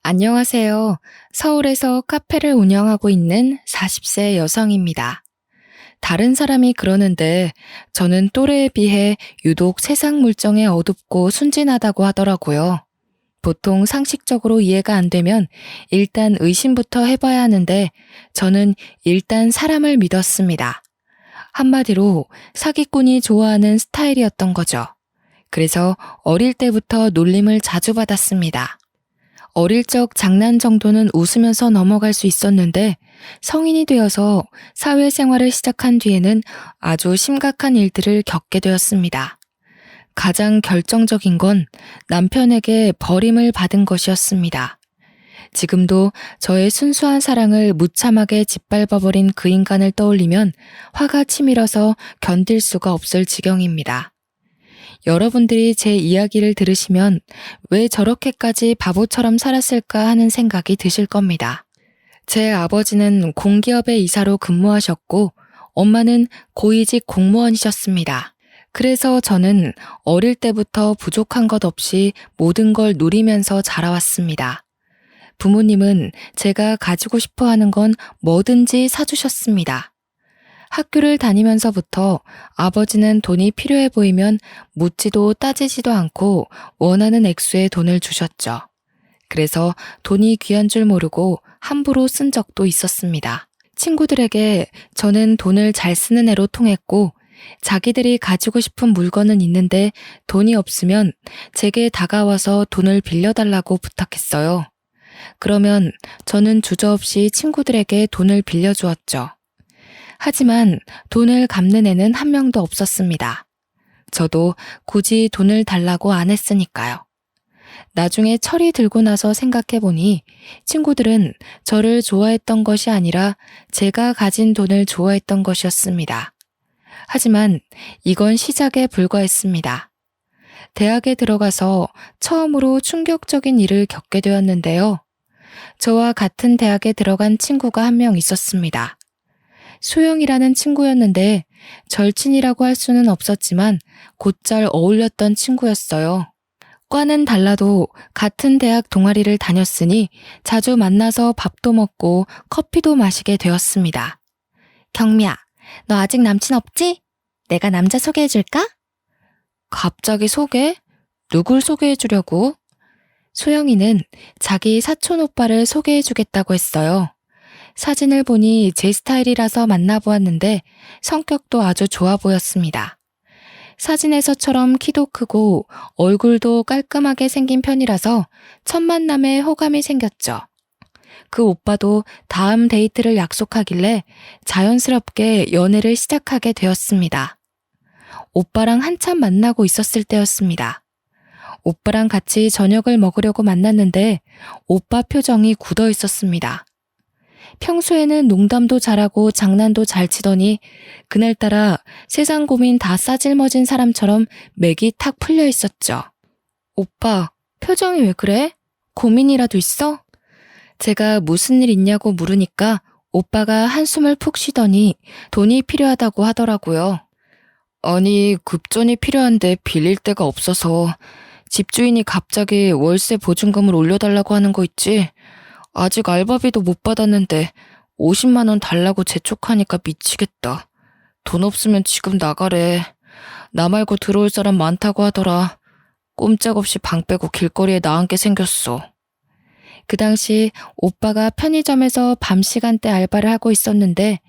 안녕하세요. 서울에서 카페를 운영하고 있는 40세 여성입니다. 다른 사람이 그러는데 저는 또래에 비해 유독 세상 물정에 어둡고 순진하다고 하더라고요. 보통 상식적으로 이해가 안 되면 일단 의심부터 해봐야 하는데 저는 일단 사람을 믿었습니다. 한마디로 사기꾼이 좋아하는 스타일이었던 거죠. 그래서 어릴 때부터 놀림을 자주 받았습니다. 어릴 적 장난 정도는 웃으면서 넘어갈 수 있었는데 성인이 되어서 사회생활을 시작한 뒤에는 아주 심각한 일들을 겪게 되었습니다. 가장 결정적인 건 남편에게 버림을 받은 것이었습니다. 지금도 저의 순수한 사랑을 무참하게 짓밟아버린 그 인간을 떠올리면 화가 치밀어서 견딜 수가 없을 지경입니다. 여러분들이 제 이야기를 들으시면 왜 저렇게까지 바보처럼 살았을까 하는 생각이 드실 겁니다. 제 아버지는 공기업의 이사로 근무하셨고 엄마는 고위직 공무원이셨습니다. 그래서 저는 어릴 때부터 부족한 것 없이 모든 걸 누리면서 자라왔습니다. 부모님은 제가 가지고 싶어 하는 건 뭐든지 사주셨습니다. 학교를 다니면서부터 아버지는 돈이 필요해 보이면 묻지도 따지지도 않고 원하는 액수의 돈을 주셨죠. 그래서 돈이 귀한 줄 모르고 함부로 쓴 적도 있었습니다. 친구들에게 저는 돈을 잘 쓰는 애로 통했고 자기들이 가지고 싶은 물건은 있는데 돈이 없으면 제게 다가와서 돈을 빌려달라고 부탁했어요. 그러면 저는 주저없이 친구들에게 돈을 빌려주었죠. 하지만 돈을 갚는 애는 한 명도 없었습니다. 저도 굳이 돈을 달라고 안 했으니까요. 나중에 철이 들고 나서 생각해보니 친구들은 저를 좋아했던 것이 아니라 제가 가진 돈을 좋아했던 것이었습니다. 하지만 이건 시작에 불과했습니다. 대학에 들어가서 처음으로 충격적인 일을 겪게 되었는데요. 저와 같은 대학에 들어간 친구가 한 명 있었습니다. 소영이라는 친구였는데 절친이라고 할 수는 없었지만 곧잘 어울렸던 친구였어요. 과는 달라도 같은 대학 동아리를 다녔으니 자주 만나서 밥도 먹고 커피도 마시게 되었습니다. 경미야, 너 아직 남친 없지? 내가 남자 소개해줄까? 갑자기 소개? 누굴 소개해주려고? 소영이는 자기 사촌 오빠를 소개해주겠다고 했어요. 사진을 보니 제 스타일이라서 만나보았는데 성격도 아주 좋아 보였습니다. 사진에서처럼 키도 크고 얼굴도 깔끔하게 생긴 편이라서 첫 만남에 호감이 생겼죠. 그 오빠도 다음 데이트를 약속하길래 자연스럽게 연애를 시작하게 되었습니다. 오빠랑 한참 만나고 있었을 때였습니다. 오빠랑 같이 저녁을 먹으려고 만났는데 오빠 표정이 굳어 있었습니다. 평소에는 농담도 잘하고 장난도 잘 치더니 그날따라 세상 고민 다 싸질머진 사람처럼 맥이 탁 풀려 있었죠. 오빠, 표정이 왜 그래? 고민이라도 있어? 제가 무슨 일 있냐고 물으니까 오빠가 한숨을 푹 쉬더니 돈이 필요하다고 하더라고요. 아니, 급전이 필요한데 빌릴 데가 없어서 집주인이 갑자기 월세 보증금을 올려달라고 하는 거 있지? 아직 알바비도 못 받았는데 50만 원 달라고 재촉하니까 미치겠다. 돈 없으면 지금 나가래. 나 말고 들어올 사람 많다고 하더라. 꼼짝없이 방 빼고 길거리에 나앉게 생겼어. 그 당시 오빠가 편의점에서 밤 시간대 알바를 하고 있었는데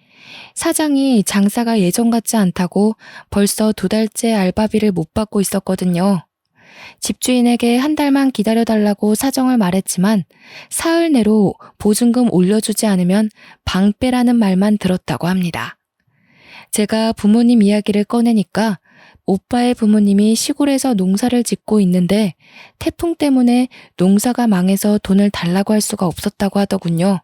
사장이 장사가 예전 같지 않다고 벌써 2달째 알바비를 못 받고 있었거든요. 집주인에게 한 달만 기다려달라고 사정을 말했지만 사흘 내로 보증금 올려주지 않으면 방 빼라는 말만 들었다고 합니다. 제가 부모님 이야기를 꺼내니까 오빠의 부모님이 시골에서 농사를 짓고 있는데 태풍 때문에 농사가 망해서 돈을 달라고 할 수가 없었다고 하더군요.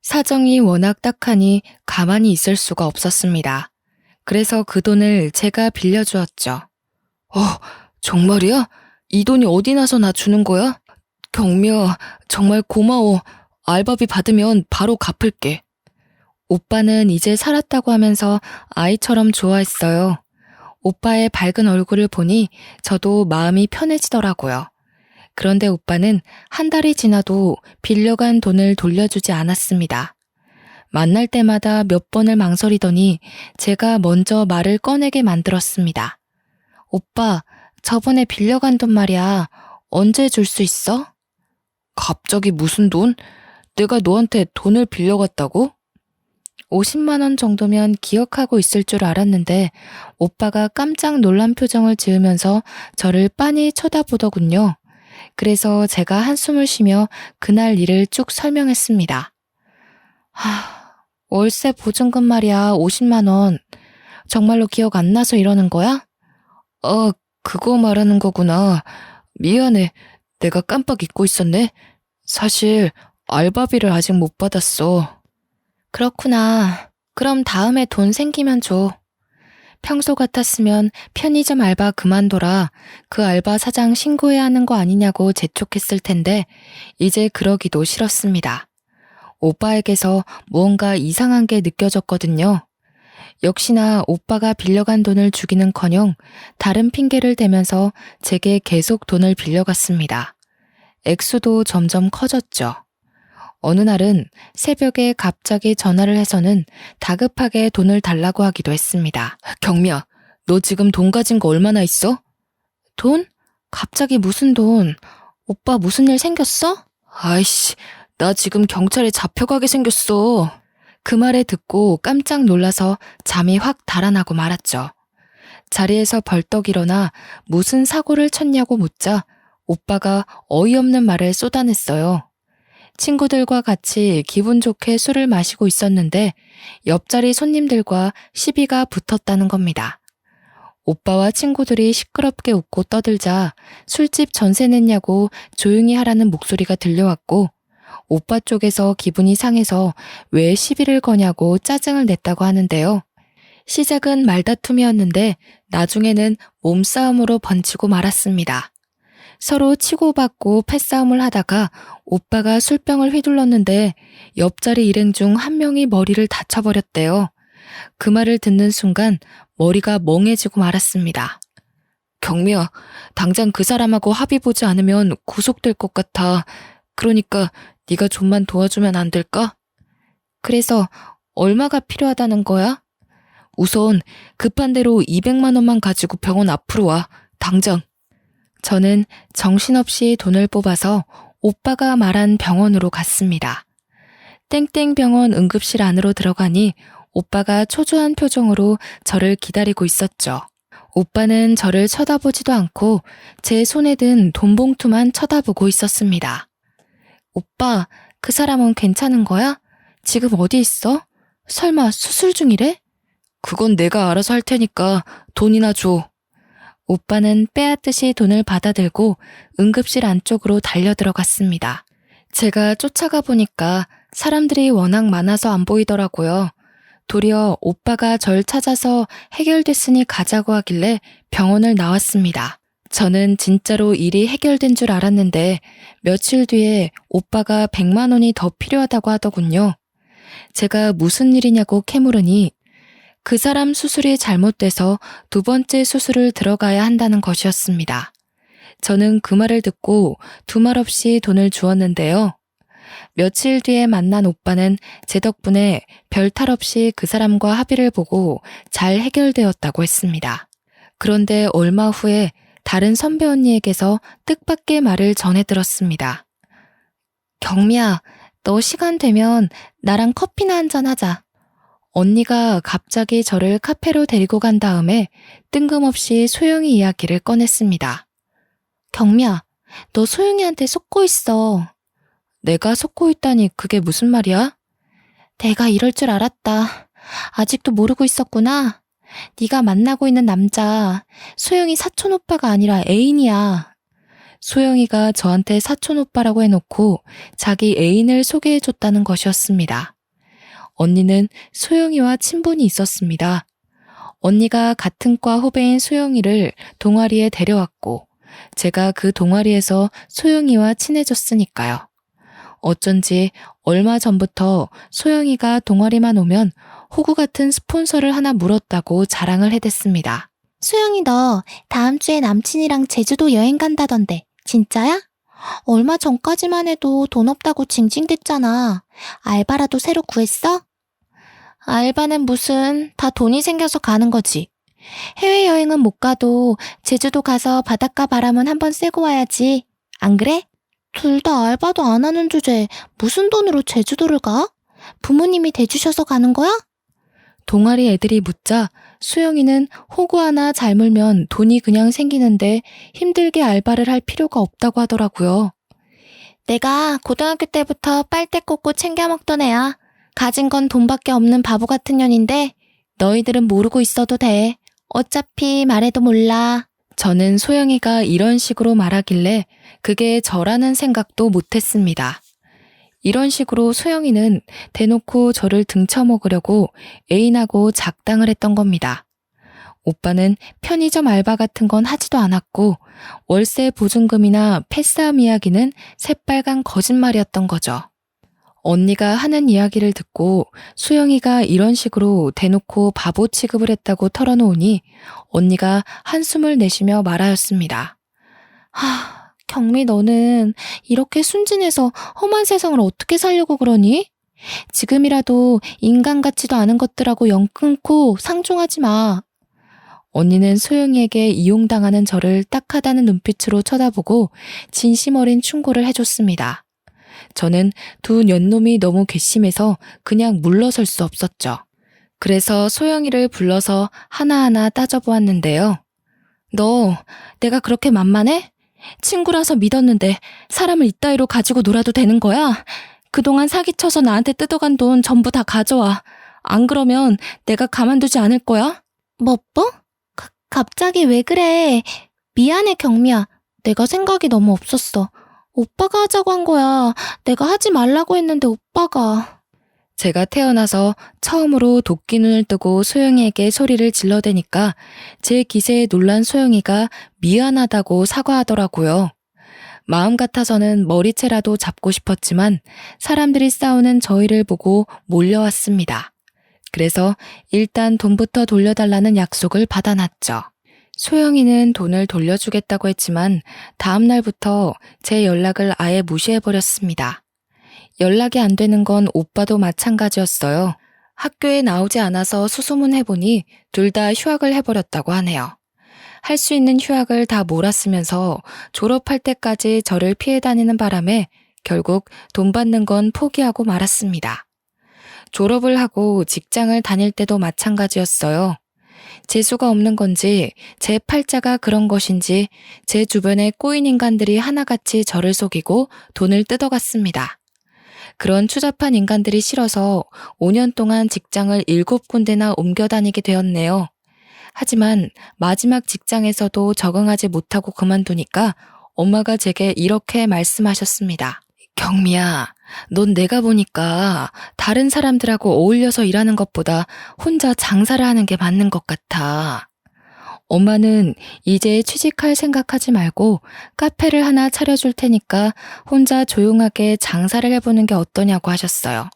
사정이 워낙 딱하니 가만히 있을 수가 없었습니다. 그래서 그 돈을 제가 빌려주었죠. 정말이야? 이 돈이 어디 나서 나 주는 거야? 경미야, 정말 고마워. 알바비 받으면 바로 갚을게. 오빠는 이제 살았다고 하면서 아이처럼 좋아했어요. 오빠의 밝은 얼굴을 보니 저도 마음이 편해지더라고요. 그런데 오빠는 한 달이 지나도 빌려간 돈을 돌려주지 않았습니다. 만날 때마다 몇 번을 망설이더니 제가 먼저 말을 꺼내게 만들었습니다. 오빠, 저번에 빌려간 돈 말이야. 언제 줄 수 있어? 갑자기 무슨 돈? 내가 너한테 돈을 빌려갔다고? 50만 원 정도면 기억하고 있을 줄 알았는데 오빠가 깜짝 놀란 표정을 지으면서 저를 빤히 쳐다보더군요. 그래서 제가 한숨을 쉬며 그날 일을 쭉 설명했습니다. 월세 보증금 말이야, 50만 원. 정말로 기억 안 나서 이러는 거야? 그거 말하는 거구나. 미안해. 내가 깜빡 잊고 있었네. 사실 알바비를 아직 못 받았어. 그렇구나. 그럼 다음에 돈 생기면 줘. 평소 같았으면 편의점 알바 그만둬라. 그 알바 사장 신고해야 하는 거 아니냐고 재촉했을 텐데 이제 그러기도 싫었습니다. 오빠에게서 무언가 이상한 게 느껴졌거든요. 역시나 오빠가 빌려간 돈을 주기는커녕 다른 핑계를 대면서 제게 계속 돈을 빌려갔습니다. 액수도 점점 커졌죠. 어느 날은 새벽에 갑자기 전화를 해서는 다급하게 돈을 달라고 하기도 했습니다. 경미야, 너 지금 돈 가진 거 얼마나 있어? 돈? 갑자기 무슨 돈? 오빠 무슨 일 생겼어? 아이씨, 나 지금 경찰에 잡혀가게 생겼어. 그 말에 듣고 깜짝 놀라서 잠이 확 달아나고 말았죠. 자리에서 벌떡 일어나 무슨 사고를 쳤냐고 묻자 오빠가 어이없는 말을 쏟아냈어요. 친구들과 같이 기분 좋게 술을 마시고 있었는데 옆자리 손님들과 시비가 붙었다는 겁니다. 오빠와 친구들이 시끄럽게 웃고 떠들자 술집 전세 냈냐고 조용히 하라는 목소리가 들려왔고 오빠 쪽에서 기분이 상해서 왜 시비를 거냐고 짜증을 냈다고 하는데요. 시작은 말다툼이었는데 나중에는 몸싸움으로 번지고 말았습니다. 서로 치고받고 패싸움을 하다가 오빠가 술병을 휘둘렀는데 옆자리 일행 중 한 명이 머리를 다쳐버렸대요. 그 말을 듣는 순간 머리가 멍해지고 말았습니다. 경미야, 당장 그 사람하고 합의 보지 않으면 구속될 것 같아. 그러니까 네가 좀만 도와주면 안 될까? 그래서 얼마가 필요하다는 거야? 우선 급한 대로 200만 원만 가지고 병원 앞으로 와. 당장. 저는 정신없이 돈을 뽑아서 오빠가 말한 병원으로 갔습니다. 땡땡병원 응급실 안으로 들어가니 오빠가 초조한 표정으로 저를 기다리고 있었죠. 오빠는 저를 쳐다보지도 않고 제 손에 든 돈봉투만 쳐다보고 있었습니다. 오빠, 그 사람은 괜찮은 거야? 지금 어디 있어? 설마 수술 중이래? 그건 내가 알아서 할 테니까 돈이나 줘. 오빠는 빼앗듯이 돈을 받아들고 응급실 안쪽으로 달려들어갔습니다. 제가 쫓아가 보니까 사람들이 워낙 많아서 안 보이더라고요. 도리어 오빠가 절 찾아서 해결됐으니 가자고 하길래 병원을 나왔습니다. 저는 진짜로 일이 해결된 줄 알았는데 며칠 뒤에 오빠가 100만 원이 더 필요하다고 하더군요. 제가 무슨 일이냐고 캐물으니 그 사람 수술이 잘못돼서 두 번째 수술을 들어가야 한다는 것이었습니다. 저는 그 말을 듣고 두말 없이 돈을 주었는데요. 며칠 뒤에 만난 오빠는 제 덕분에 별 탈 없이 그 사람과 합의를 보고 잘 해결되었다고 했습니다. 그런데 얼마 후에 다른 선배 언니에게서 뜻밖의 말을 전해 들었습니다. 경미야, 너 시간 되면 나랑 커피나 한잔 하자. 언니가 갑자기 저를 카페로 데리고 간 다음에 뜬금없이 소영이 이야기를 꺼냈습니다. 경미야, 너 소영이한테 속고 있어. 내가 속고 있다니 그게 무슨 말이야? 내가 이럴 줄 알았다. 아직도 모르고 있었구나. 네가 만나고 있는 남자, 소영이 사촌 오빠가 아니라 애인이야. 소영이가 저한테 사촌 오빠라고 해놓고 자기 애인을 소개해줬다는 것이었습니다. 언니는 소영이와 친분이 있었습니다. 언니가 같은 과 후배인 소영이를 동아리에 데려왔고 제가 그 동아리에서 소영이와 친해졌으니까요. 어쩐지 얼마 전부터 소영이가 동아리만 오면 호구 같은 스폰서를 하나 물었다고 자랑을 해댔습니다. 수영이 너 다음 주에 남친이랑 제주도 여행 간다던데 진짜야? 얼마 전까지만 해도 돈 없다고 징징댔잖아. 알바라도 새로 구했어? 알바는 무슨, 다 돈이 생겨서 가는 거지. 해외여행은 못 가도 제주도 가서 바닷가 바람은 한번 쐬고 와야지. 안 그래? 둘 다 알바도 안 하는 주제에 무슨 돈으로 제주도를 가? 부모님이 대주셔서 가는 거야? 동아리 애들이 묻자 수영이는 호구 하나 잘 물면 돈이 그냥 생기는데 힘들게 알바를 할 필요가 없다고 하더라고요. 내가 고등학교 때부터 빨대 꽂고 챙겨 먹던 애야. 가진 건 돈밖에 없는 바보 같은 년인데 너희들은 모르고 있어도 돼. 어차피 말해도 몰라. 저는 소영이가 이런 식으로 말하길래 그게 저라는 생각도 못했습니다. 이런 식으로 소영이는 대놓고 저를 등쳐먹으려고 애인하고 작당을 했던 겁니다. 오빠는 편의점 알바 같은 건 하지도 않았고 월세 보증금이나 패싸움 이야기는 새빨간 거짓말이었던 거죠. 언니가 하는 이야기를 듣고 수영이가 이런 식으로 대놓고 바보 취급을 했다고 털어놓으니 언니가 한숨을 내쉬며 말하였습니다. 경미 너는 이렇게 순진해서 험한 세상을 어떻게 살려고 그러니? 지금이라도 인간 같지도 않은 것들하고 연 끊고 상종하지 마. 언니는 소영이에게 이용당하는 저를 딱하다는 눈빛으로 쳐다보고 진심 어린 충고를 해줬습니다. 저는 두 년놈이 너무 괘씸해서 그냥 물러설 수 없었죠. 그래서 소영이를 불러서 하나하나 따져보았는데요. 너 내가 그렇게 만만해? 친구라서 믿었는데 사람을 이따위로 가지고 놀아도 되는 거야? 그동안 사기쳐서 나한테 뜯어간 돈 전부 다 가져와. 안 그러면 내가 가만두지 않을 거야? 뭐? 갑자기 왜 그래? 미안해 경미야. 내가 생각이 너무 없었어. 오빠가 하자고 한 거야. 내가 하지 말라고 했는데 오빠가. 제가 태어나서 처음으로 도끼 눈을 뜨고 소영이에게 소리를 질러대니까 제 기세에 놀란 소영이가 미안하다고 사과하더라고요. 마음 같아서는 머리채라도 잡고 싶었지만 사람들이 싸우는 저희를 보고 몰려왔습니다. 그래서 일단 돈부터 돌려달라는 약속을 받아놨죠. 소영이는 돈을 돌려주겠다고 했지만 다음 날부터 제 연락을 아예 무시해버렸습니다. 연락이 안 되는 건 오빠도 마찬가지였어요. 학교에 나오지 않아서 수소문해보니 둘 다 휴학을 해버렸다고 하네요. 할 수 있는 휴학을 다 몰았으면서 졸업할 때까지 저를 피해 다니는 바람에 결국 돈 받는 건 포기하고 말았습니다. 졸업을 하고 직장을 다닐 때도 마찬가지였어요. 재수가 없는 건지 제 팔자가 그런 것인지 제 주변에 꼬인 인간들이 하나같이 저를 속이고 돈을 뜯어갔습니다. 그런 추잡한 인간들이 싫어서 5년 동안 직장을 7군데나 옮겨 다니게 되었네요. 하지만 마지막 직장에서도 적응하지 못하고 그만두니까 엄마가 제게 이렇게 말씀하셨습니다. 경미야, 넌 내가 보니까 다른 사람들하고 어울려서 일하는 것보다 혼자 장사를 하는 게 맞는 것 같아. 엄마는 이제 취직할 생각하지 말고 카페를 하나 차려줄 테니까 혼자 조용하게 장사를 해보는 게 어떠냐고 하셨어요.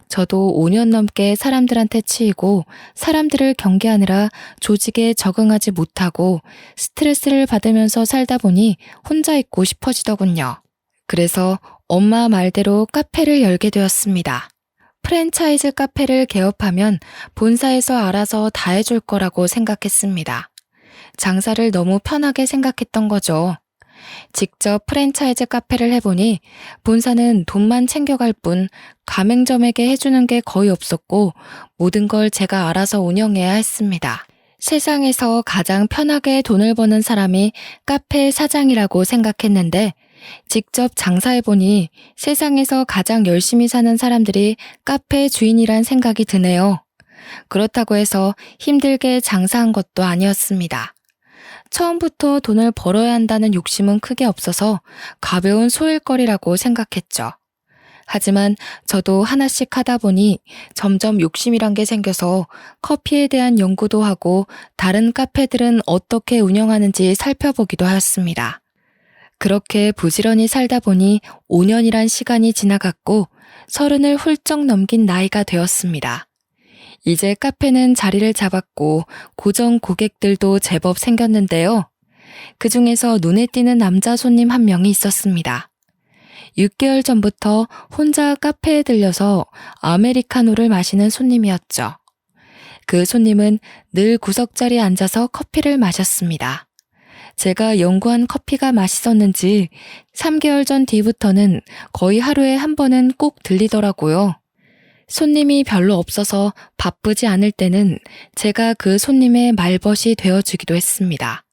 저도 5년 넘게 사람들한테 치이고 사람들을 경계하느라 조직에 적응하지 못하고 스트레스를 받으면서 살다 보니 혼자 있고 싶어지더군요. 그래서 엄마 말대로 카페를 열게 되었습니다. 프랜차이즈 카페를 개업하면 본사에서 알아서 다 해줄 거라고 생각했습니다. 장사를 너무 편하게 생각했던 거죠. 직접 프랜차이즈 카페를 해보니 본사는 돈만 챙겨갈 뿐 가맹점에게 해주는 게 거의 없었고 모든 걸 제가 알아서 운영해야 했습니다. 세상에서 가장 편하게 돈을 버는 사람이 카페 사장이라고 생각했는데 직접 장사해보니 세상에서 가장 열심히 사는 사람들이 카페 주인이란 생각이 드네요. 그렇다고 해서 힘들게 장사한 것도 아니었습니다. 처음부터 돈을 벌어야 한다는 욕심은 크게 없어서 가벼운 소일거리라고 생각했죠. 하지만 저도 하나씩 하다 보니 점점 욕심이란 게 생겨서 커피에 대한 연구도 하고 다른 카페들은 어떻게 운영하는지 살펴보기도 하였습니다. 그렇게 부지런히 살다 보니 5년이란 시간이 지나갔고 30을 훌쩍 넘긴 나이가 되었습니다. 이제 카페는 자리를 잡았고 고정 고객들도 제법 생겼는데요. 그 중에서 눈에 띄는 남자 손님 한 명이 있었습니다. 6개월 전부터 혼자 카페에 들려서 아메리카노를 마시는 손님이었죠. 그 손님은 늘 구석자리에 앉아서 커피를 마셨습니다. 제가 연구한 커피가 맛있었는지 3개월 전 뒤부터는 거의 하루에 한 번은 꼭 들리더라고요. 손님이 별로 없어서 바쁘지 않을 때는 제가 그 손님의 말벗이 되어주기도 했습니다.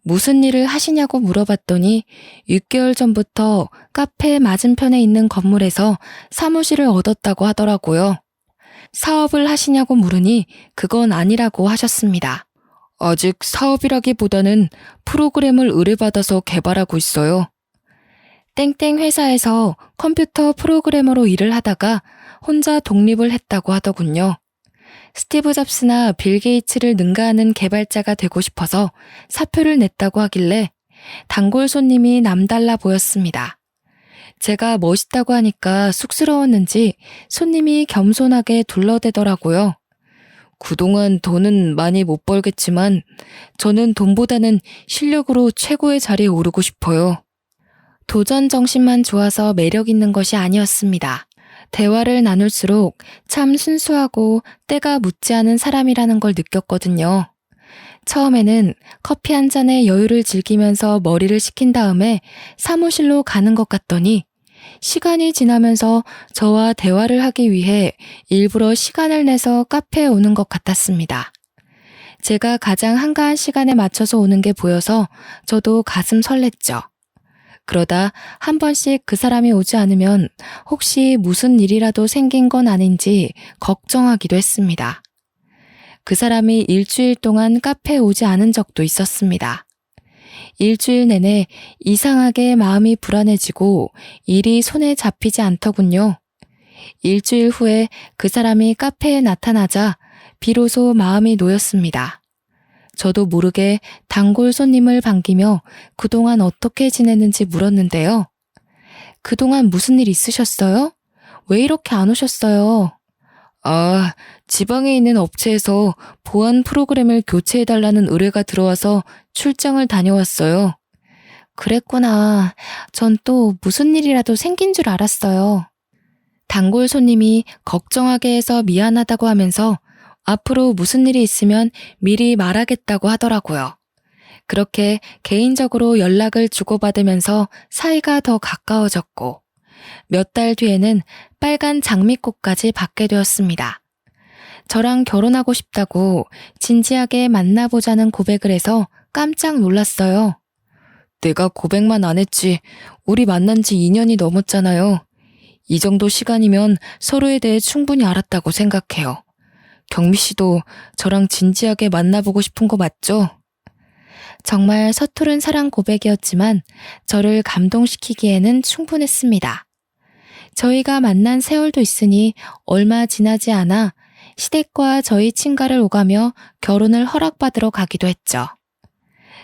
무슨 일을 하시냐고 물어봤더니 6개월 전부터 카페 맞은편에 있는 건물에서 사무실을 얻었다고 하더라고요. 사업을 하시냐고 물으니 그건 아니라고 하셨습니다. 아직 사업이라기보다는 프로그램을 의뢰받아서 개발하고 있어요. 땡땡 회사에서 컴퓨터 프로그래머로 일을 하다가 혼자 독립을 했다고 하더군요. 스티브 잡스나 빌 게이츠를 능가하는 개발자가 되고 싶어서 사표를 냈다고 하길래 단골 손님이 남달라 보였습니다. 제가 멋있다고 하니까 쑥스러웠는지 손님이 겸손하게 둘러대더라고요. 그동안 돈은 많이 못 벌겠지만 저는 돈보다는 실력으로 최고의 자리에 오르고 싶어요. 도전 정신만 좋아서 매력 있는 것이 아니었습니다. 대화를 나눌수록 참 순수하고 때가 묻지 않은 사람이라는 걸 느꼈거든요. 처음에는 커피 한 잔에 여유를 즐기면서 머리를 식힌 다음에 사무실로 가는 것 같더니 시간이 지나면서 저와 대화를 하기 위해 일부러 시간을 내서 카페에 오는 것 같았습니다. 제가 가장 한가한 시간에 맞춰서 오는 게 보여서 저도 가슴 설렜죠. 그러다 한 번씩 그 사람이 오지 않으면 혹시 무슨 일이라도 생긴 건 아닌지 걱정하기도 했습니다. 그 사람이 일주일 동안 카페에 오지 않은 적도 있었습니다. 일주일 내내 이상하게 마음이 불안해지고 일이 손에 잡히지 않더군요. 일주일 후에 그 사람이 카페에 나타나자 비로소 마음이 놓였습니다. 저도 모르게 단골 손님을 반기며 그동안 어떻게 지냈는지 물었는데요. 그동안 무슨 일 있으셨어요? 왜 이렇게 안 오셨어요? 아, 지방에 있는 업체에서 보안 프로그램을 교체해달라는 의뢰가 들어와서 출장을 다녀왔어요. 그랬구나. 전 또 무슨 일이라도 생긴 줄 알았어요. 단골 손님이 걱정하게 해서 미안하다고 하면서 앞으로 무슨 일이 있으면 미리 말하겠다고 하더라고요. 그렇게 개인적으로 연락을 주고받으면서 사이가 더 가까워졌고 몇 달 뒤에는 빨간 장미꽃까지 받게 되었습니다. 저랑 결혼하고 싶다고 진지하게 만나보자는 고백을 해서 깜짝 놀랐어요. 내가 고백만 안 했지 우리 만난 지 2년이 넘었잖아요. 이 정도 시간이면 서로에 대해 충분히 알았다고 생각해요. 경미 씨도 저랑 진지하게 만나보고 싶은 거 맞죠? 정말 서투른 사랑 고백이었지만 저를 감동시키기에는 충분했습니다. 저희가 만난 세월도 있으니 얼마 지나지 않아 시댁과 저희 친가를 오가며 결혼을 허락받으러 가기도 했죠.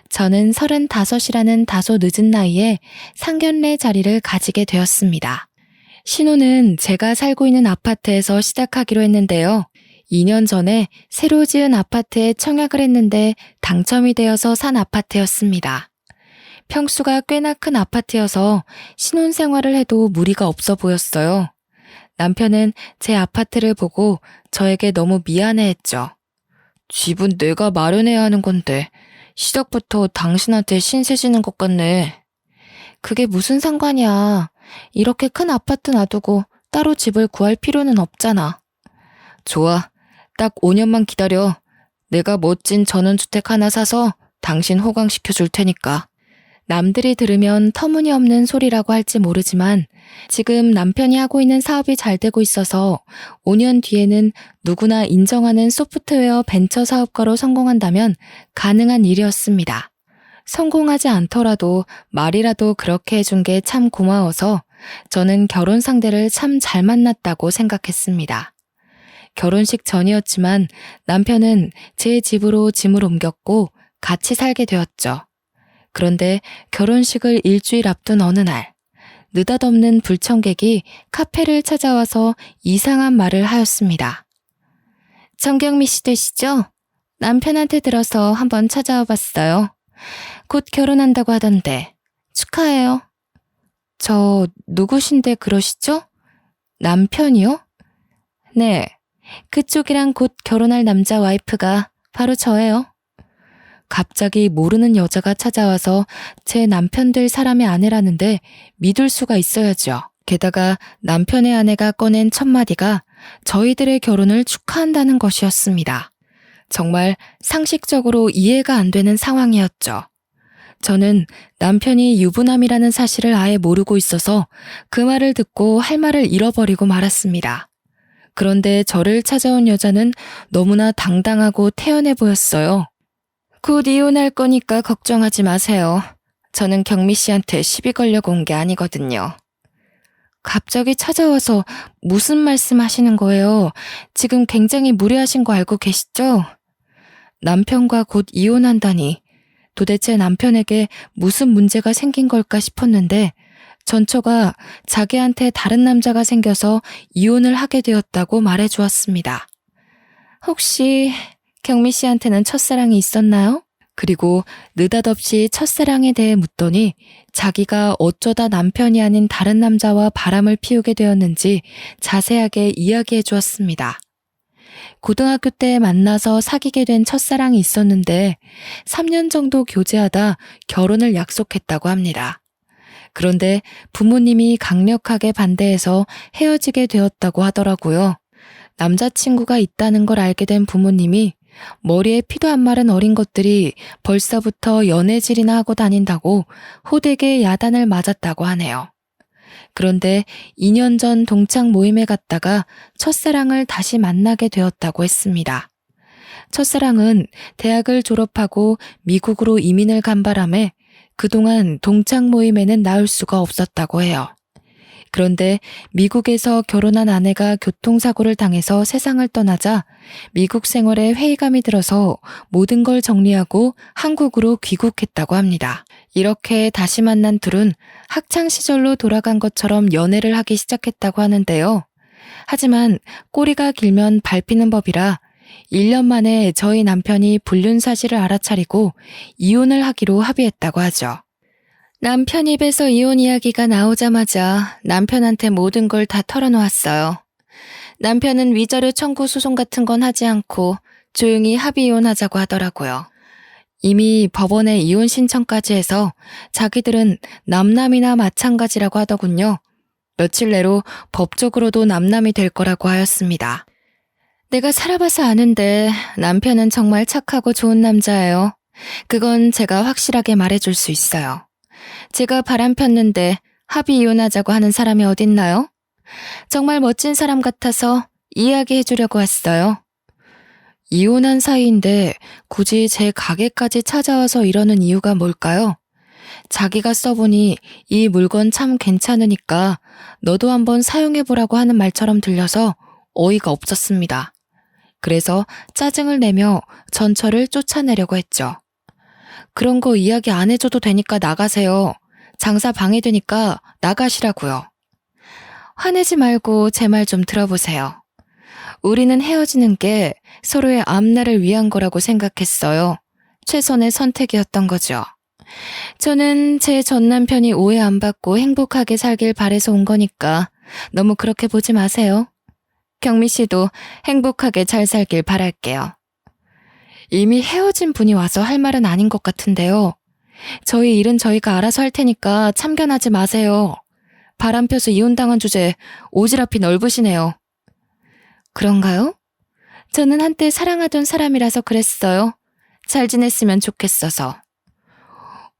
저는 35이라는 다소 늦은 나이에 상견례 자리를 가지게 되었습니다. 신혼은 제가 살고 있는 아파트에서 시작하기로 했는데요. 2년 전에 새로 지은 아파트에 청약을 했는데 당첨이 되어서 산 아파트였습니다. 평수가 꽤나 큰 아파트여서 신혼생활을 해도 무리가 없어 보였어요. 남편은 제 아파트를 보고 저에게 너무 미안해했죠. 집은 내가 마련해야 하는 건데 시작부터 당신한테 신세 지는 것 같네. 그게 무슨 상관이야. 이렇게 큰 아파트 놔두고 따로 집을 구할 필요는 없잖아. 좋아. 딱 5년만 기다려. 내가 멋진 전원주택 하나 사서 당신 호강시켜 줄 테니까. 남들이 들으면 터무니없는 소리라고 할지 모르지만 지금 남편이 하고 있는 사업이 잘 되고 있어서 5년 뒤에는 누구나 인정하는 소프트웨어 벤처 사업가로 성공한다면 가능한 일이었습니다. 성공하지 않더라도 말이라도 그렇게 해준 게 참 고마워서 저는 결혼 상대를 참 잘 만났다고 생각했습니다. 결혼식 전이었지만 남편은 제 집으로 짐을 옮겼고 같이 살게 되었죠. 그런데 결혼식을 일주일 앞둔 어느 날, 느닷없는 불청객이 카페를 찾아와서 이상한 말을 하였습니다. 정경미 씨 되시죠? 남편한테 들어서 한번 찾아와 봤어요. 곧 결혼한다고 하던데. 축하해요. 저 누구신데 그러시죠? 남편이요? 네, 그쪽이랑 곧 결혼할 남자 와이프가 바로 저예요. 갑자기 모르는 여자가 찾아와서 제 남편 될 사람의 아내라는데 믿을 수가 있어야죠. 게다가 남편의 아내가 꺼낸 첫 마디가 저희들의 결혼을 축하한다는 것이었습니다. 정말 상식적으로 이해가 안 되는 상황이었죠. 저는 남편이 유부남이라는 사실을 아예 모르고 있어서 그 말을 듣고 할 말을 잃어버리고 말았습니다. 그런데 저를 찾아온 여자는 너무나 당당하고 태연해 보였어요. 곧 이혼할 거니까 걱정하지 마세요. 저는 경미 씨한테 시비 걸려고 온 게 아니거든요. 갑자기 찾아와서 무슨 말씀 하시는 거예요? 지금 굉장히 무례하신 거 알고 계시죠? 남편과 곧 이혼한다니. 도대체 남편에게 무슨 문제가 생긴 걸까 싶었는데 전처가 자기한테 다른 남자가 생겨서 이혼을 하게 되었다고 말해주었습니다. 혹시 경미 씨한테는 첫사랑이 있었나요? 그리고 느닷없이 첫사랑에 대해 묻더니 자기가 어쩌다 남편이 아닌 다른 남자와 바람을 피우게 되었는지 자세하게 이야기해 주었습니다. 고등학교 때 만나서 사귀게 된 첫사랑이 있었는데 3년 정도 교제하다 결혼을 약속했다고 합니다. 그런데 부모님이 강력하게 반대해서 헤어지게 되었다고 하더라고요. 남자친구가 있다는 걸 알게 된 부모님이 머리에 피도 안 마른 어린 것들이 벌써부터 연애질이나 하고 다닌다고 호되게 야단을 맞았다고 하네요. 그런데 2년 전 동창 모임에 갔다가 첫사랑을 다시 만나게 되었다고 했습니다. 첫사랑은 대학을 졸업하고 미국으로 이민을 간 바람에 그동안 동창 모임에는 나올 수가 없었다고 해요. 그런데 미국에서 결혼한 아내가 교통사고를 당해서 세상을 떠나자 미국 생활에 회의감이 들어서 모든 걸 정리하고 한국으로 귀국했다고 합니다. 이렇게 다시 만난 둘은 학창시절로 돌아간 것처럼 연애를 하기 시작했다고 하는데요. 하지만 꼬리가 길면 밟히는 법이라 1년 만에 저희 남편이 불륜 사실을 알아차리고 이혼을 하기로 합의했다고 하죠. 남편 입에서 이혼 이야기가 나오자마자 남편한테 모든 걸 다 털어놓았어요. 남편은 위자료 청구 소송 같은 건 하지 않고 조용히 합의 이혼하자고 하더라고요. 이미 법원에 이혼 신청까지 해서 자기들은 남남이나 마찬가지라고 하더군요. 며칠 내로 법적으로도 남남이 될 거라고 하였습니다. 내가 살아봐서 아는데 남편은 정말 착하고 좋은 남자예요. 그건 제가 확실하게 말해줄 수 있어요. 제가 바람 폈는데 합의 이혼하자고 하는 사람이 어딨나요? 정말 멋진 사람 같아서 이야기해 주려고 왔어요. 이혼한 사이인데 굳이 제 가게까지 찾아와서 이러는 이유가 뭘까요? 자기가 써보니 이 물건 참 괜찮으니까 너도 한번 사용해보라고 하는 말처럼 들려서 어이가 없었습니다. 그래서 짜증을 내며 전처를 쫓아내려고 했죠. 그런 거 이야기 안 해줘도 되니까 나가세요. 장사 방해되니까 나가시라고요. 화내지 말고 제 말 좀 들어보세요. 우리는 헤어지는 게 서로의 앞날을 위한 거라고 생각했어요. 최선의 선택이었던 거죠. 저는 제 전 남편이 오해 안 받고 행복하게 살길 바래서 온 거니까 너무 그렇게 보지 마세요. 경미 씨도 행복하게 잘 살길 바랄게요. 이미 헤어진 분이 와서 할 말은 아닌 것 같은데요. 저희 일은 저희가 알아서 할 테니까 참견하지 마세요. 바람 펴서 이혼당한 주제 오지랖이 넓으시네요. 그런가요? 저는 한때 사랑하던 사람이라서 그랬어요. 잘 지냈으면 좋겠어서.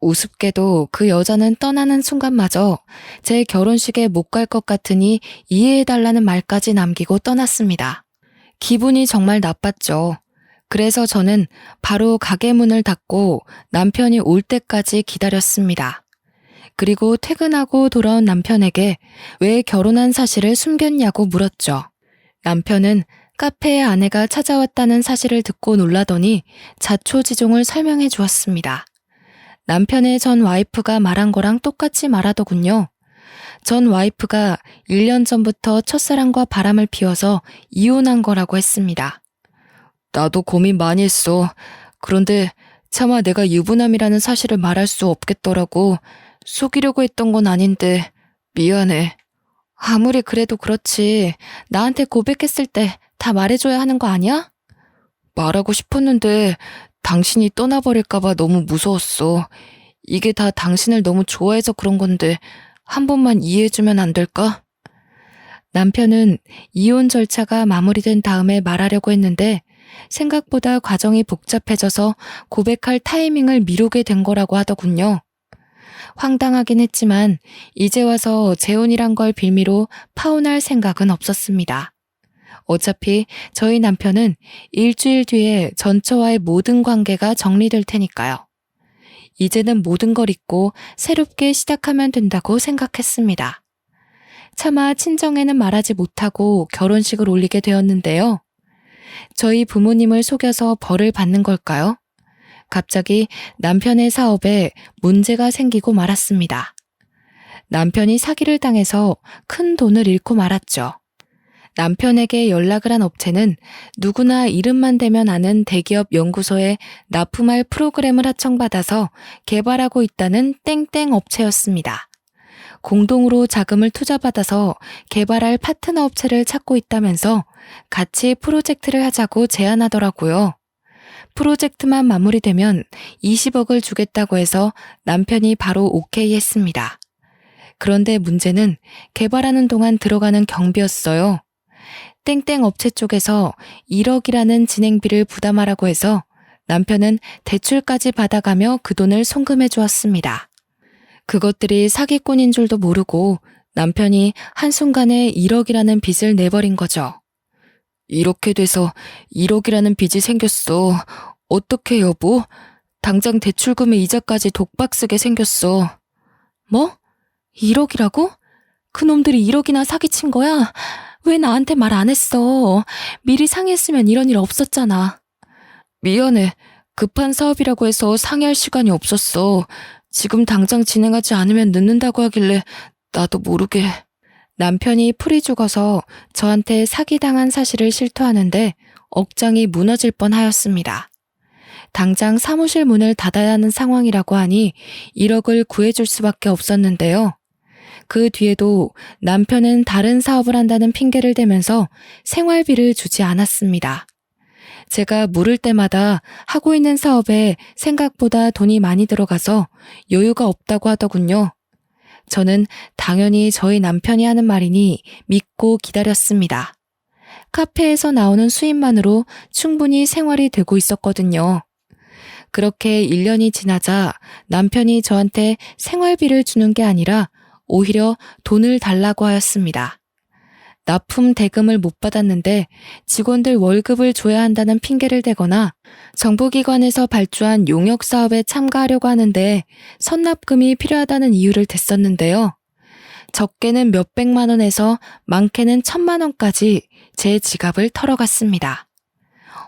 우습게도 그 여자는 떠나는 순간마저 제 결혼식에 못 갈 것 같으니 이해해달라는 말까지 남기고 떠났습니다. 기분이 정말 나빴죠. 그래서 저는 바로 가게 문을 닫고 남편이 올 때까지 기다렸습니다. 그리고 퇴근하고 돌아온 남편에게 왜 결혼한 사실을 숨겼냐고 물었죠. 남편은 카페에 아내가 찾아왔다는 사실을 듣고 놀라더니 자초지종을 설명해 주었습니다. 남편의 전 와이프가 말한 거랑 똑같이 말하더군요. 전 와이프가 1년 전부터 첫사랑과 바람을 피워서 이혼한 거라고 했습니다. 나도 고민 많이 했어. 그런데 차마 내가 유부남이라는 사실을 말할 수 없겠더라고. 속이려고 했던 건 아닌데 미안해. 아무리 그래도 그렇지. 나한테 고백했을 때 다 말해줘야 하는 거 아니야? 말하고 싶었는데 당신이 떠나버릴까봐 너무 무서웠어. 이게 다 당신을 너무 좋아해서 그런 건데 한 번만 이해해주면 안 될까? 남편은 이혼 절차가 마무리된 다음에 말하려고 했는데 생각보다 과정이 복잡해져서 고백할 타이밍을 미루게 된 거라고 하더군요. 황당하긴 했지만 이제 와서 재혼이란 걸 빌미로 파혼할 생각은 없었습니다. 어차피 저희 남편은 일주일 뒤에 전처와의 모든 관계가 정리될 테니까요. 이제는 모든 걸 잊고 새롭게 시작하면 된다고 생각했습니다. 차마 친정에는 말하지 못하고 결혼식을 올리게 되었는데요. 저희 부모님을 속여서 벌을 받는 걸까요? 갑자기 남편의 사업에 문제가 생기고 말았습니다. 남편이 사기를 당해서 큰 돈을 잃고 말았죠. 남편에게 연락을 한 업체는 누구나 이름만 대면 아는 대기업 연구소에 납품할 프로그램을 하청받아서 개발하고 있다는 땡땡 업체였습니다. 공동으로 자금을 투자받아서 개발할 파트너 업체를 찾고 있다면서 같이 프로젝트를 하자고 제안하더라고요. 프로젝트만 마무리되면 20억을 주겠다고 해서 남편이 바로 오케이 했습니다. 그런데 문제는 개발하는 동안 들어가는 경비였어요. 땡땡 업체 쪽에서 1억이라는 진행비를 부담하라고 해서 남편은 대출까지 받아가며 그 돈을 송금해 주었습니다. 그것들이 사기꾼인 줄도 모르고 남편이 한순간에 1억이라는 빚을 내버린 거죠. 이렇게 돼서 1억이라는 빚이 생겼어. 어떡해 여보? 당장 대출금의 이자까지 독박 쓰게 생겼어. 뭐? 1억이라고? 그놈들이 1억이나 사기친 거야? 왜 나한테 말 안 했어? 미리 상의했으면 이런 일 없었잖아. 미안해. 급한 사업이라고 해서 상의할 시간이 없었어. 지금 당장 진행하지 않으면 늦는다고 하길래 나도 모르게. 남편이 풀이 죽어서 저한테 사기당한 사실을 실토하는데 억장이 무너질 뻔하였습니다. 당장 사무실 문을 닫아야 하는 상황이라고 하니 1억을 구해줄 수밖에 없었는데요. 그 뒤에도 남편은 다른 사업을 한다는 핑계를 대면서 생활비를 주지 않았습니다. 제가 물을 때마다 하고 있는 사업에 생각보다 돈이 많이 들어가서 여유가 없다고 하더군요. 저는 당연히 저희 남편이 하는 말이니 믿고 기다렸습니다. 카페에서 나오는 수입만으로 충분히 생활이 되고 있었거든요. 그렇게 1년이 지나자 남편이 저한테 생활비를 주는 게 아니라 오히려 돈을 달라고 하였습니다. 납품 대금을 못 받았는데 직원들 월급을 줘야 한다는 핑계를 대거나 정부기관에서 발주한 용역 사업에 참가하려고 하는데 선납금이 필요하다는 이유를 댔었는데요. 적게는 몇백만 원에서 많게는 1,000만 원까지 제 지갑을 털어갔습니다.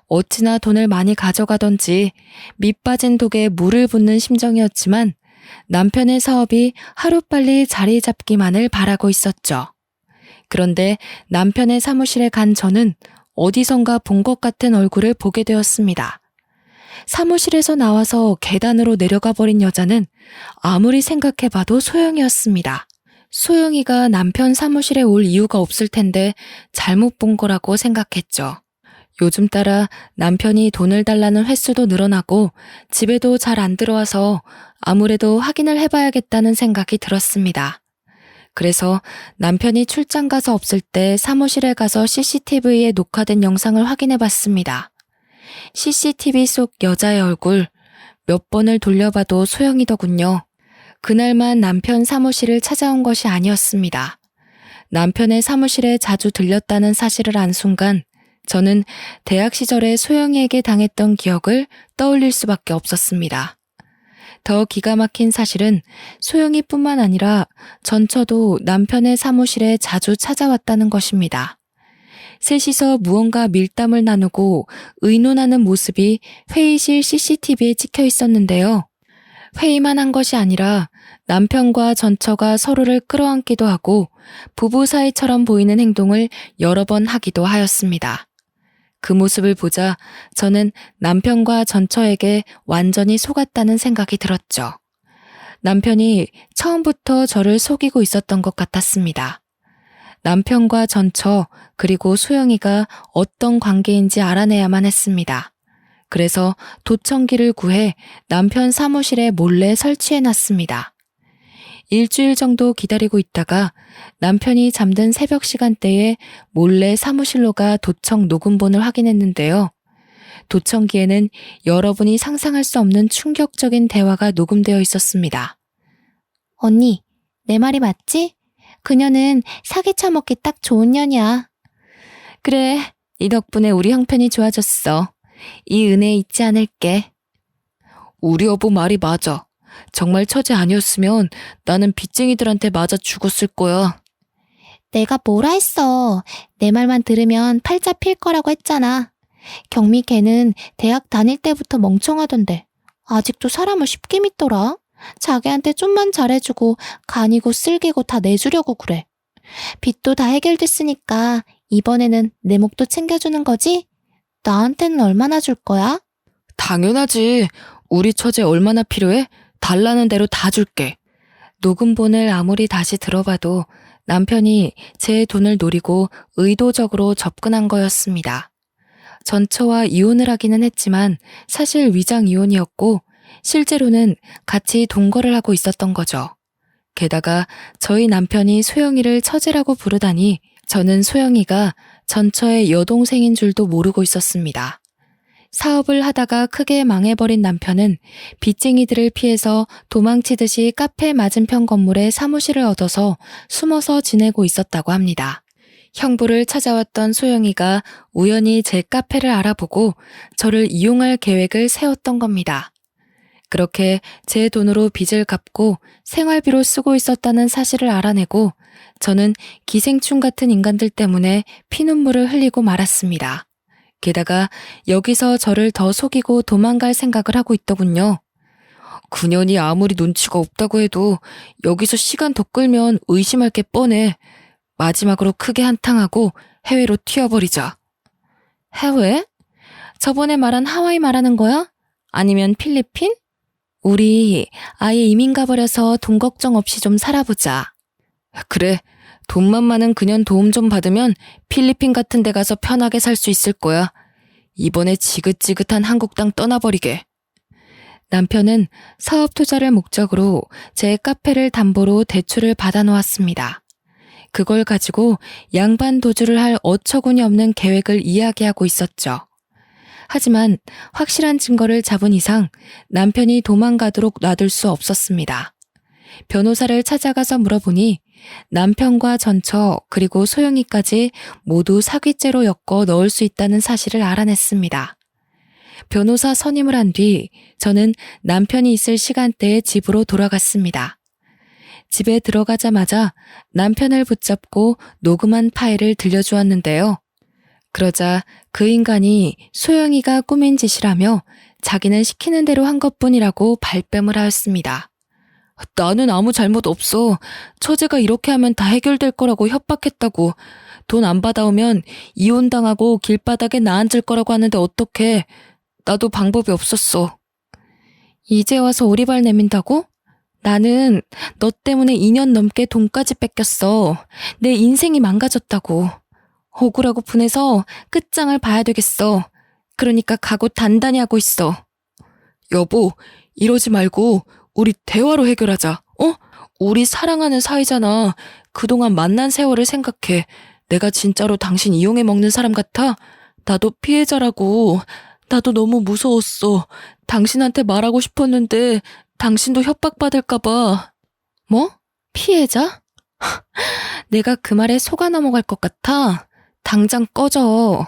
어찌나 돈을 많이 가져가던지 밑 빠진 독에 물을 붓는 심정이었지만 남편의 사업이 하루빨리 자리 잡기만을 바라고 있었죠. 그런데 남편의 사무실에 간 저는 어디선가 본 것 같은 얼굴을 보게 되었습니다. 사무실에서 나와서 계단으로 내려가 버린 여자는 아무리 생각해봐도 소영이었습니다. 소영이가 남편 사무실에 올 이유가 없을 텐데 잘못 본 거라고 생각했죠. 요즘 따라 남편이 돈을 달라는 횟수도 늘어나고 집에도 잘 안 들어와서 아무래도 확인을 해봐야겠다는 생각이 들었습니다. 그래서 남편이 출장 가서 없을 때 사무실에 가서 CCTV에 녹화된 영상을 확인해 봤습니다. CCTV 속 여자의 얼굴 몇 번을 돌려봐도 소영이더군요. 그날만 남편 사무실을 찾아온 것이 아니었습니다. 남편의 사무실에 자주 들렸다는 사실을 안 순간 저는 대학 시절에 소영이에게 당했던 기억을 떠올릴 수밖에 없었습니다. 더 기가 막힌 사실은 소영이뿐만 아니라 전처도 남편의 사무실에 자주 찾아왔다는 것입니다. 셋이서 무언가 밀담을 나누고 의논하는 모습이 회의실 CCTV에 찍혀 있었는데요. 회의만 한 것이 아니라 남편과 전처가 서로를 끌어안기도 하고 부부 사이처럼 보이는 행동을 여러 번 하기도 하였습니다. 그 모습을 보자 저는 남편과 전처에게 완전히 속았다는 생각이 들었죠. 남편이 처음부터 저를 속이고 있었던 것 같았습니다. 남편과 전처 그리고 소영이가 어떤 관계인지 알아내야만 했습니다. 그래서 도청기를 구해 남편 사무실에 몰래 설치해놨습니다. 일주일 정도 기다리고 있다가 남편이 잠든 새벽 시간대에 몰래 사무실로 가 도청 녹음본을 확인했는데요. 도청기에는 여러분이 상상할 수 없는 충격적인 대화가 녹음되어 있었습니다. 언니, 내 말이 맞지? 그녀는 사기 쳐먹기 딱 좋은 년이야. 그래, 네 덕분에 우리 형편이 좋아졌어. 이 은혜 잊지 않을게. 우리 여보 말이 맞아. 정말 처제 아니었으면 나는 빚쟁이들한테 맞아 죽었을 거야. 내가 뭐라 했어. 내 말만 들으면 팔자 필 거라고 했잖아. 경미 걔는 대학 다닐 때부터 멍청하던데 아직도 사람을 쉽게 믿더라. 자기한테 좀만 잘해주고 간이고 쓸개고 다 내주려고 그래. 빚도 다 해결됐으니까 이번에는 내 몫도 챙겨주는 거지? 나한테는 얼마나 줄 거야? 당연하지. 우리 처제 얼마나 필요해? 달라는 대로 다 줄게. 녹음본을 아무리 다시 들어봐도 남편이 제 돈을 노리고 의도적으로 접근한 거였습니다. 전처와 이혼을 하기는 했지만 사실 위장 이혼이었고 실제로는 같이 동거를 하고 있었던 거죠. 게다가 저희 남편이 소영이를 처제라고 부르다니 저는 소영이가 전처의 여동생인 줄도 모르고 있었습니다. 사업을 하다가 크게 망해버린 남편은 빚쟁이들을 피해서 도망치듯이 카페 맞은편 건물에 사무실을 얻어서 숨어서 지내고 있었다고 합니다. 형부를 찾아왔던 소영이가 우연히 제 카페를 알아보고 저를 이용할 계획을 세웠던 겁니다. 그렇게 제 돈으로 빚을 갚고 생활비로 쓰고 있었다는 사실을 알아내고 저는 기생충 같은 인간들 때문에 피눈물을 흘리고 말았습니다. 게다가 여기서 저를 더 속이고 도망갈 생각을 하고 있더군요. 그년이 아무리 눈치가 없다고 해도 여기서 시간 더 끌면 의심할 게 뻔해. 마지막으로 크게 한탕하고 해외로 튀어버리자. 해외? 저번에 말한 하와이 말하는 거야? 아니면 필리핀? 우리 아예 이민 가버려서 돈 걱정 없이 좀 살아보자. 그래, 돈만 많은 그년 도움 좀 받으면 필리핀 같은 데 가서 편하게 살 수 있을 거야. 이번에 지긋지긋한 한국 땅 떠나버리게. 남편은 사업 투자를 목적으로 제 카페를 담보로 대출을 받아놓았습니다. 그걸 가지고 양반 도주를 할 어처구니 없는 계획을 이야기하고 있었죠. 하지만 확실한 증거를 잡은 이상 남편이 도망가도록 놔둘 수 없었습니다. 변호사를 찾아가서 물어보니 남편과 전처 그리고 소영이까지 모두 사기죄로 엮어 넣을 수 있다는 사실을 알아냈습니다. 변호사 선임을 한 뒤 저는 남편이 있을 시간대에 집으로 돌아갔습니다. 집에 들어가자마자 남편을 붙잡고 녹음한 파일을 들려주었는데요. 그러자 그 인간이 소영이가 꾸민 짓이라며 자기는 시키는 대로 한 것뿐이라고 발뺌을 하였습니다. 나는 아무 잘못 없어. 처제가 이렇게 하면 다 해결될 거라고 협박했다고. 돈 안 받아오면 이혼당하고 길바닥에 나앉을 거라고 하는데 어떡해. 나도 방법이 없었어. 이제 와서 오리발 내민다고? 나는 너 때문에 2년 넘게 돈까지 뺏겼어. 내 인생이 망가졌다고. 억울하고 분해서 끝장을 봐야 되겠어. 그러니까 각오 단단히 하고 있어. 여보, 이러지 말고 우리 대화로 해결하자. 우리 사랑하는 사이잖아. 그동안 만난 세월을 생각해. 내가 진짜로 당신 이용해 먹는 사람 같아? 나도 피해자라고. 나도 너무 무서웠어. 당신한테 말하고 싶었는데 당신도 협박받을까 봐. 뭐? 피해자? 내가 그 말에 속아 넘어갈 것 같아? 당장 꺼져.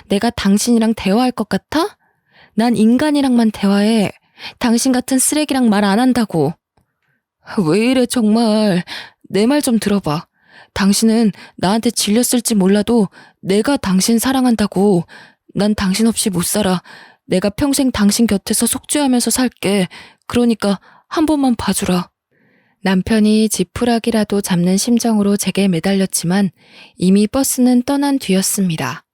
내가 당신이랑 대화할 것 같아? 난 인간이랑만 대화해. 당신 같은 쓰레기랑 말 안 한다고. 왜 이래 정말. 내 말 좀 들어봐. 당신은 나한테 질렸을지 몰라도 내가 당신 사랑한다고. 난 당신 없이 못 살아. 내가 평생 당신 곁에서 속죄하면서 살게. 그러니까 한 번만 봐주라. 남편이 지푸라기라도 잡는 심정으로 제게 매달렸지만 이미 버스는 떠난 뒤였습니다.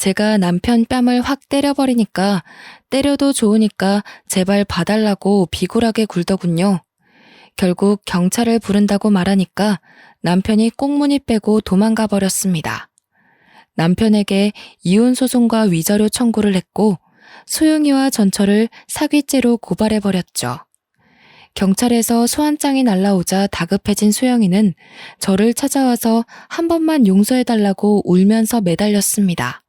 제가 남편 뺨을 확 때려버리니까 때려도 좋으니까 제발 봐달라고 비굴하게 굴더군요. 결국 경찰을 부른다고 말하니까 남편이 꽁무니 빼고 도망가 버렸습니다. 남편에게 이혼소송과 위자료 청구를 했고 소영이와 전처를 사기죄로 고발해버렸죠. 경찰에서 소환장이 날라오자 다급해진 소영이는 저를 찾아와서 한 번만 용서해달라고 울면서 매달렸습니다.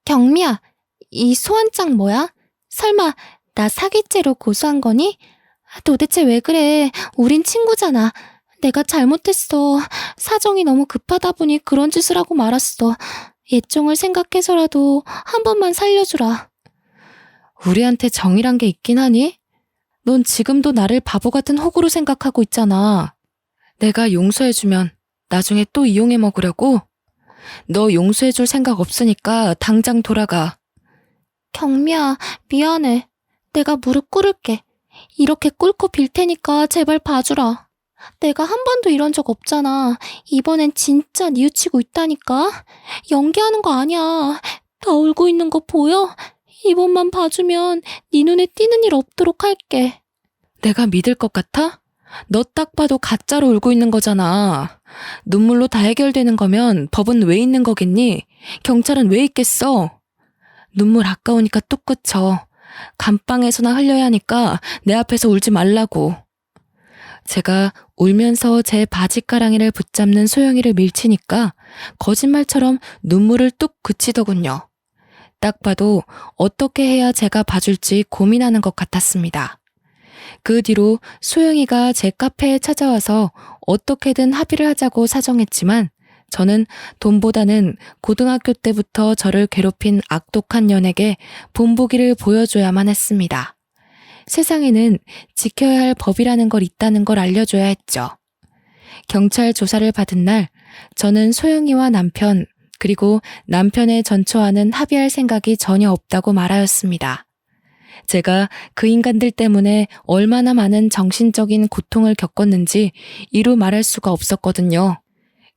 경미야, 이 소환장 뭐야? 설마 나 사기죄로 고소한 거니? 도대체 왜 그래? 우린 친구잖아. 내가 잘못했어. 사정이 너무 급하다 보니 그런 짓을 하고 말았어. 예정을 생각해서라도 한 번만 살려주라. 우리한테 정이란 게 있긴 하니? 넌 지금도 나를 바보 같은 호구로 생각하고 있잖아. 내가 용서해주면 나중에 또 이용해 먹으려고? 너 용서해줄 생각 없으니까 당장 돌아가. 경미야, 미안해. 내가 무릎 꿇을게. 이렇게 꿇고 빌 테니까 제발 봐주라. 내가 한 번도 이런 적 없잖아. 이번엔 진짜 뉘우치고 있다니까. 연기하는 거 아니야. 다 울고 있는 거 보여? 이번만 봐주면 네 눈에 띄는 일 없도록 할게. 내가 믿을 것 같아? 너 딱 봐도 가짜로 울고 있는 거잖아. 눈물로 다 해결되는 거면 법은 왜 있는 거겠니? 경찰은 왜 있겠어? 눈물 아까우니까 뚝 그쳐. 감방에서나 흘려야 하니까 내 앞에서 울지 말라고. 제가 울면서 제 바지가랑이를 붙잡는 소영이를 밀치니까 거짓말처럼 눈물을 뚝 그치더군요. 딱 봐도 어떻게 해야 제가 봐줄지 고민하는 것 같았습니다. 그 뒤로 소영이가 제 카페에 찾아와서 어떻게든 합의를 하자고 사정했지만 저는 돈보다는 고등학교 때부터 저를 괴롭힌 악독한 년에게 본보기를 보여줘야만 했습니다. 세상에는 지켜야 할 법이라는 걸 있다는 걸 알려줘야 했죠. 경찰 조사를 받은 날 저는 소영이와 남편 그리고 남편의 전처와는 합의할 생각이 전혀 없다고 말하였습니다. 제가 그 인간들 때문에 얼마나 많은 정신적인 고통을 겪었는지 이루 말할 수가 없었거든요.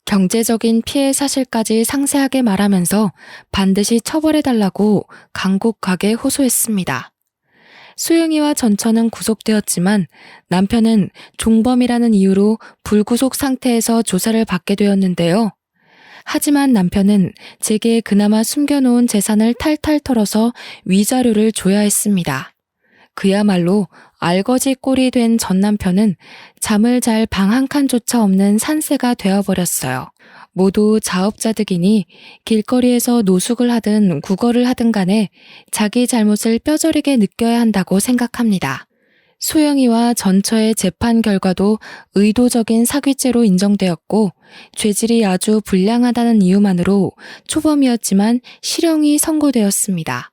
경제적인 피해 사실까지 상세하게 말하면서 반드시 처벌해달라고 간곡하게 호소했습니다. 소영이와 전처는 구속되었지만 남편은 종범이라는 이유로 불구속 상태에서 조사를 받게 되었는데요. 하지만 남편은 제게 그나마 숨겨놓은 재산을 탈탈 털어서 위자료를 줘야 했습니다. 그야말로 알거지 꼴이 된 전 남편은 잠을 잘 방 한 칸조차 없는 산새가 되어버렸어요. 모두 자업자득이니 길거리에서 노숙을 하든 구걸을 하든 간에 자기 잘못을 뼈저리게 느껴야 한다고 생각합니다. 소영이와 전처의 재판 결과도 의도적인 사기죄로 인정되었고 죄질이 아주 불량하다는 이유만으로 초범이었지만 실형이 선고되었습니다.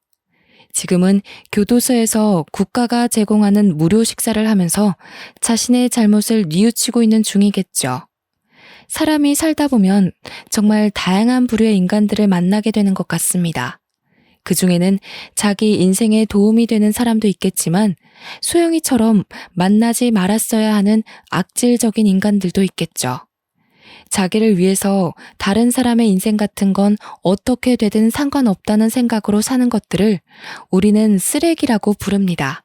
지금은 교도소에서 국가가 제공하는 무료 식사를 하면서 자신의 잘못을 뉘우치고 있는 중이겠죠. 사람이 살다 보면 정말 다양한 부류의 인간들을 만나게 되는 것 같습니다. 그 중에는 자기 인생에 도움이 되는 사람도 있겠지만 소영이처럼 만나지 말았어야 하는 악질적인 인간들도 있겠죠. 자기를 위해서 다른 사람의 인생 같은 건 어떻게 되든 상관없다는 생각으로 사는 것들을 우리는 쓰레기라고 부릅니다.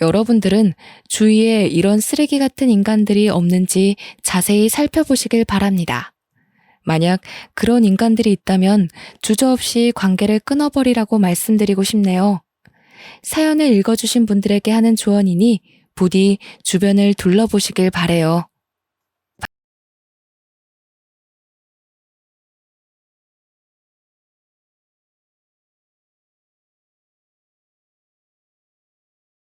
여러분들은 주위에 이런 쓰레기 같은 인간들이 없는지 자세히 살펴보시길 바랍니다. 만약 그런 인간들이 있다면 주저없이 관계를 끊어버리라고 말씀드리고 싶네요. 사연을 읽어주신 분들에게 하는 조언이니 부디 주변을 둘러보시길 바래요.